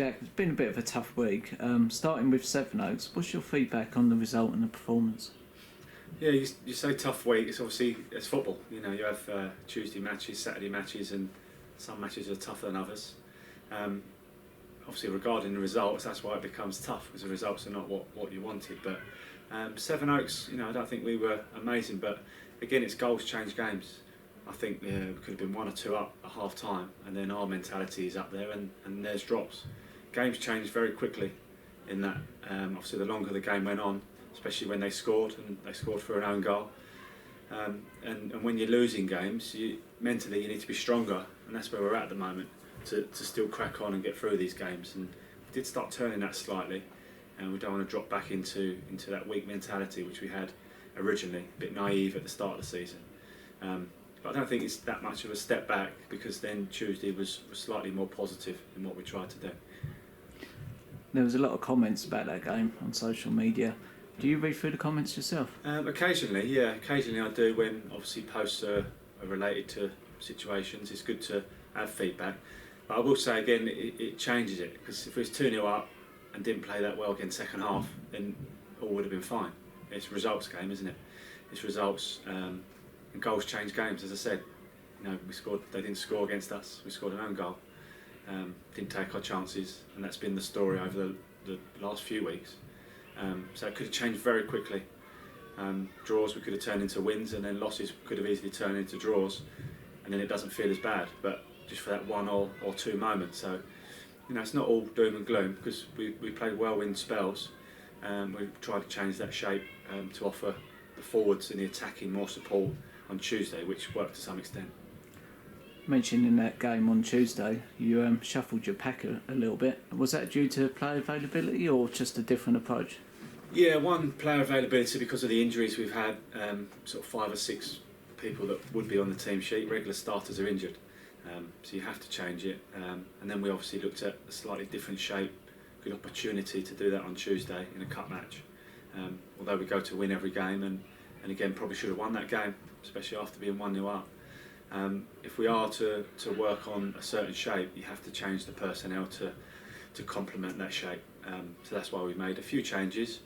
Jack, it's been a bit of a tough week. Starting with Sevenoaks, what's your feedback on the result and the performance? Yeah, you say tough week. It's football. You know, you have Tuesday matches, Saturday matches, and some matches are tougher than others. Obviously, regarding the results, that's why it becomes tough, because the results are not what you wanted. But Sevenoaks, you know, I don't think we were amazing. But again, it's goals change games. I think we could have been 1 or 2 up at half time, and then our mentality is up there, and there's drops. Games changed very quickly in that. Obviously, the longer the game went on, especially when they scored, and they scored for an own goal. And when you're losing games, mentally you need to be stronger, and that's where we're at the moment, to still crack on and get through these games. And we did start turning that slightly, and we don't want to drop back into that weak mentality which we had originally, a bit naive at the start of the season. But I don't think it's that much of a step back, because then Tuesday was slightly more positive in what we tried to do. There was a lot of comments about that game on social media. Do you read through the comments yourself? Occasionally, yeah. Occasionally I do, when obviously posts are related to situations. It's good to have feedback. But I will say again, it changes it, because if it was 2-0 up and didn't play that well again second half, then all would have been fine. It's a results game, isn't it? It's results, and goals change games, as I said. You know, they didn't score against us, we scored an own goal. Didn't take our chances, and that's been the story over the last few weeks. So it could have changed very quickly. Draws we could have turned into wins, and then losses could have easily turned into draws, and then it doesn't feel as bad, but just for that 1 or 2 moments. So, you know, it's not all doom and gloom, because we played well in spells. We tried to change that shape to offer the forwards and the attacking more support on Tuesday, which worked to some extent. Mentioned in that game on Tuesday, you shuffled your pack a little bit. Was that due to player availability or just a different approach? Yeah, one, player availability, because of the injuries we've had. Sort of 5 or 6 people that would be on the team sheet, regular starters, are injured. So you have to change it. And then we obviously looked at a slightly different shape. Good opportunity to do that on Tuesday in a cup match. Although we go to win every game, and again probably should have won that game, especially after being 1-0 up. If we are to work on a certain shape, you have to change the personnel to complement that shape. So that's why we made a few changes,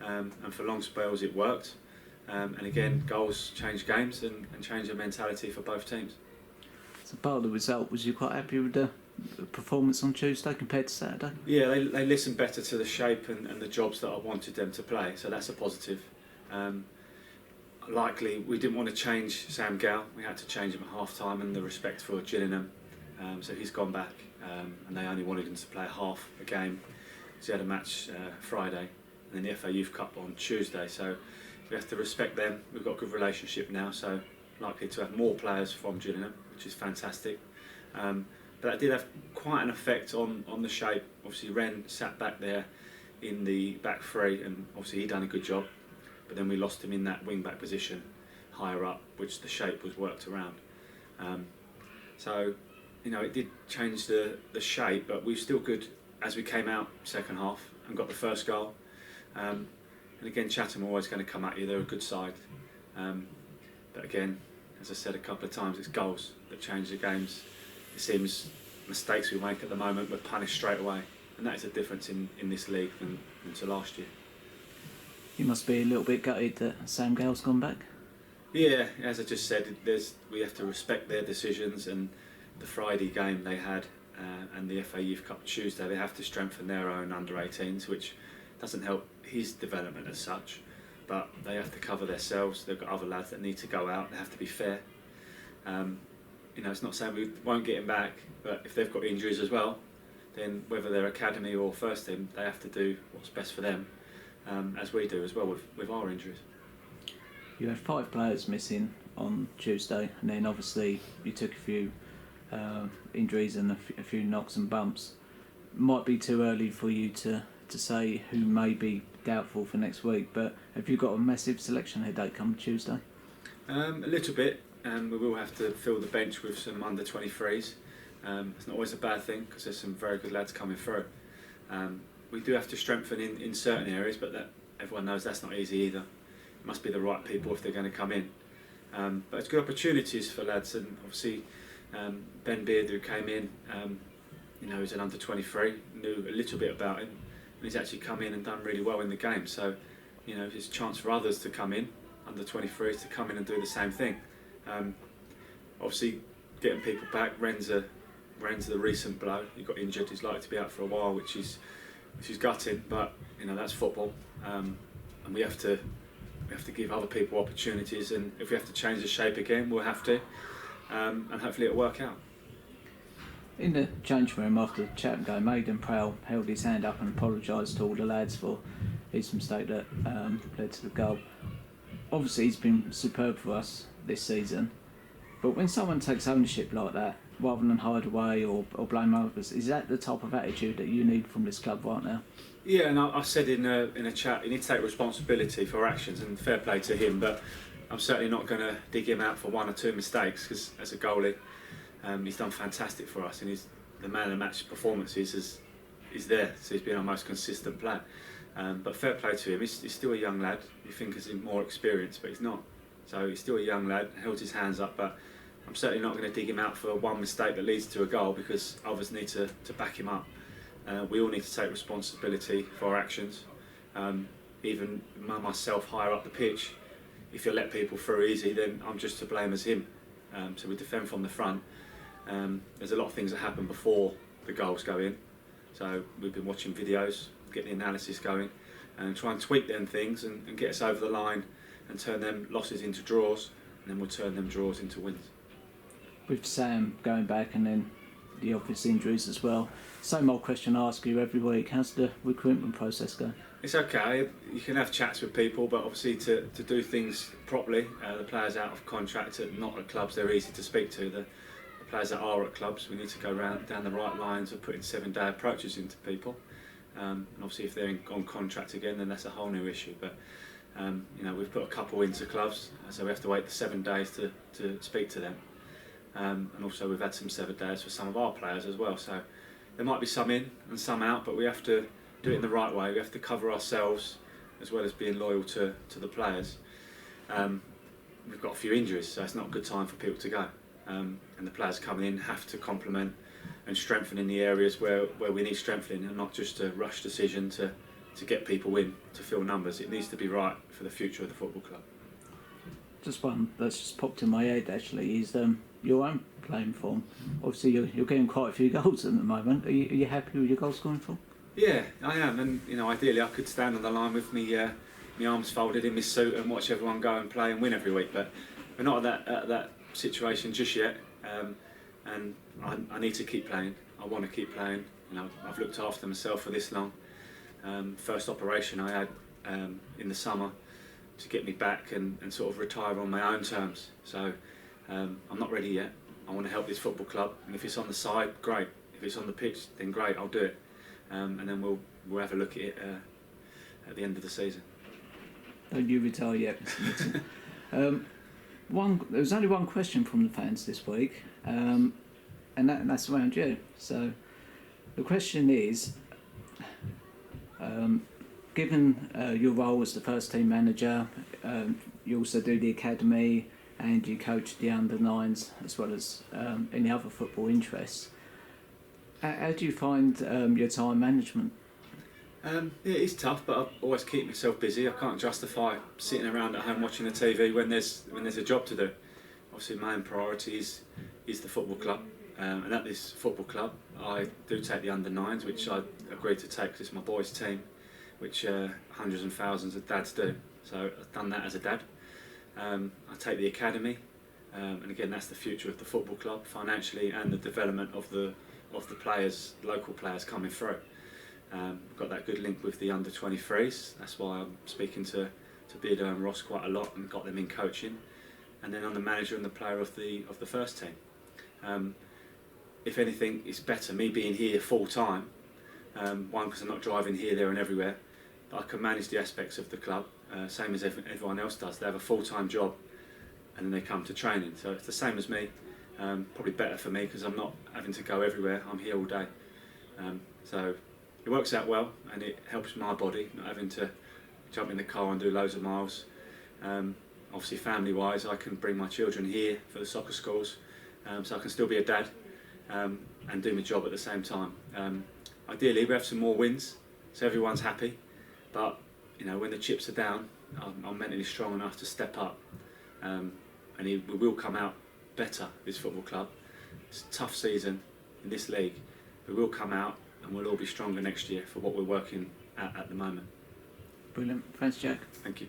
and for long spells it worked. And again, goals change games and change the mentality for both teams. So part of the result, was you quite happy with the performance on Tuesday compared to Saturday? Yeah, they listened better to the shape and the jobs that I wanted them to play, so that's a positive. Likely, we didn't want to change Sam Gow. We had to change him at half time, and the respect for Gillingham. So he's gone back, and they only wanted him to play half a game. So he had a match Friday, and then the FA Youth Cup on Tuesday. So we have to respect them. We've got a good relationship now, so likely to have more players from Gillingham, which is fantastic. But that did have quite an effect on the shape. Obviously, Wren sat back there in the back three, and obviously he done a good job. But then we lost him in that wing-back position higher up, which the shape was worked around. So, you know, it did change the shape, but we were still good as we came out second half and got the first goal. And again, Chatham are always going to come at you. They're a good side. But again, as I said a couple of times, it's goals that change the games. It seems mistakes we make at the moment, we're punished straight away. And that is a difference in this league than to last year. You must be a little bit gutted that Sam Gale's gone back. Yeah, as I just said, we have to respect their decisions, and the Friday game they had and the FA Youth Cup Tuesday, they have to strengthen their own under-18s, which doesn't help his development as such, but they have to cover themselves. They've got other lads that need to go out. They have to be fair. You know, it's not saying we won't get him back, but if they've got injuries as well, then whether they're academy or first team, they have to do what's best for them. As we do as well with our injuries. You had 5 players missing on Tuesday, and then obviously you took a few injuries and a few knocks and bumps. Might be too early for you to say who may be doubtful for next week, but have you got a massive selection headache come Tuesday? A little bit. We will have to fill the bench with some under 23s. It's not always a bad thing, because there's some very good lads coming through. We do have to strengthen in certain areas, but that everyone knows that's not easy either. It must be the right people if they're going to come in. But it's good opportunities for lads, and obviously Ben Beard, who came in, he's an under 23, knew a little bit about him, and he's actually come in and done really well in the game. So, it's a chance for others to come in, under 23s, to come in and do the same thing. Obviously, getting people back. Ren's the recent blow. He got injured. He's likely to be out for a while, which is gutting. But that's football, and we have to give other people opportunities. And if we have to change the shape again, we'll have to, and hopefully it'll work out. In the change room after the Chatham game, Aidan Prowl held his hand up and apologised to all the lads for his mistake that led to the goal. Obviously, he's been superb for us this season, but when someone takes ownership like that, rather than hide away or blame others, is that the type of attitude that you need from this club right now? Yeah, and I said in a chat, you need to take responsibility for actions, and fair play to him, but I'm certainly not going to dig him out for one or two mistakes, because as a goalie, he's done fantastic for us, and he's the man of the match performances is there, so he's been our most consistent player. But fair play to him. He's still a young lad. You think he's more experienced, but he's not. So he's still a young lad, held his hands up, but I'm certainly not going to dig him out for one mistake that leads to a goal, because others need to back him up. We all need to take responsibility for our actions. Even myself higher up the pitch, if you let people through easy, then I'm just to blame as him. So we defend from the front. There's a lot of things that happen before the goals go in. So we've been watching videos, get the analysis going, and try and tweak them things and get us over the line and turn them losses into draws, and then we'll turn them draws into wins. With Sam going back and then the obvious injuries as well, same old question I ask you every week: how's the recruitment process go? It's okay. You can have chats with people, but obviously to do things properly, the players out of contract, not at clubs, they're easy to speak to. The players that are at clubs, we need to go down the right lines of putting 7-day approaches into people. And obviously if they're on contract again, then that's a whole new issue. But we've put a couple into clubs, so we have to wait the 7 days to speak to them. And also we've had some 7 days for some of our players as well. So there might be some in and some out, but we have to do it in the right way. We have to cover ourselves as well as being loyal to the players. We've got a few injuries, so it's not a good time for people to go. And the players coming in have to complement and strengthen in the areas where we need strengthening, and not just a rush decision to get people in to fill numbers. It needs to be right for the future of the football club. Just one that's just popped in my head actually is your own playing form. Obviously you're getting quite a few goals at the moment. Are you happy with your goal scoring form? Yeah, I am, and ideally I could stand on the line with me arms folded in my suit and watch everyone go and play and win every week, but we're not at that situation just yet. And I need to keep playing. I want to keep playing. I've looked after myself for this long. First operation I had in the summer to get me back and sort of retire on my own terms. So I'm not ready yet. I want to help this football club, and if it's on the side, great. If it's on the pitch, then great, I'll do it. And then we'll have a look at it at the end of the season. Don't you retire yet, Mr. Midson. There was only one question from the fans this week, and that's around you. So the question is, given your role as the first team manager, you also do the academy and you coach the under-9s as well as any other football interests. How do you find your time management? It's tough, but I always keep myself busy. I can't justify sitting around at home watching the TV when there's a job to do. Obviously, my main priority is the football club, and at this football club, I do take the under-9s, which I agreed to take because it's my boys' team, which hundreds and thousands of dads do. So I've done that as a dad. I take the academy, and again, that's the future of the football club financially and the development of the players, local players coming through. We've got that good link with the under-23s. That's why I'm speaking to Beardo and Ross quite a lot and got them in coaching. And then I'm the manager and the player of the first team. If anything, it's better me being here full time. One, because I'm not driving here, there and everywhere. But I can manage the aspects of the club, same as everyone else does. They have a full-time job and then they come to training. So it's the same as me. Probably better for me because I'm not having to go everywhere. I'm here all day. So it works out well, and it helps my body, not having to jump in the car and do loads of miles. Obviously family-wise, I can bring my children here for the soccer schools, so I can still be a dad. and do my job at the same time. Ideally, we have some more wins, so everyone's happy. But when the chips are down, I'm mentally strong enough to step up, and we will come out better. This football club, it's a tough season in this league. We will come out, and we'll all be stronger next year for what we're working at the moment. Brilliant. Thanks, Jack. Thank you.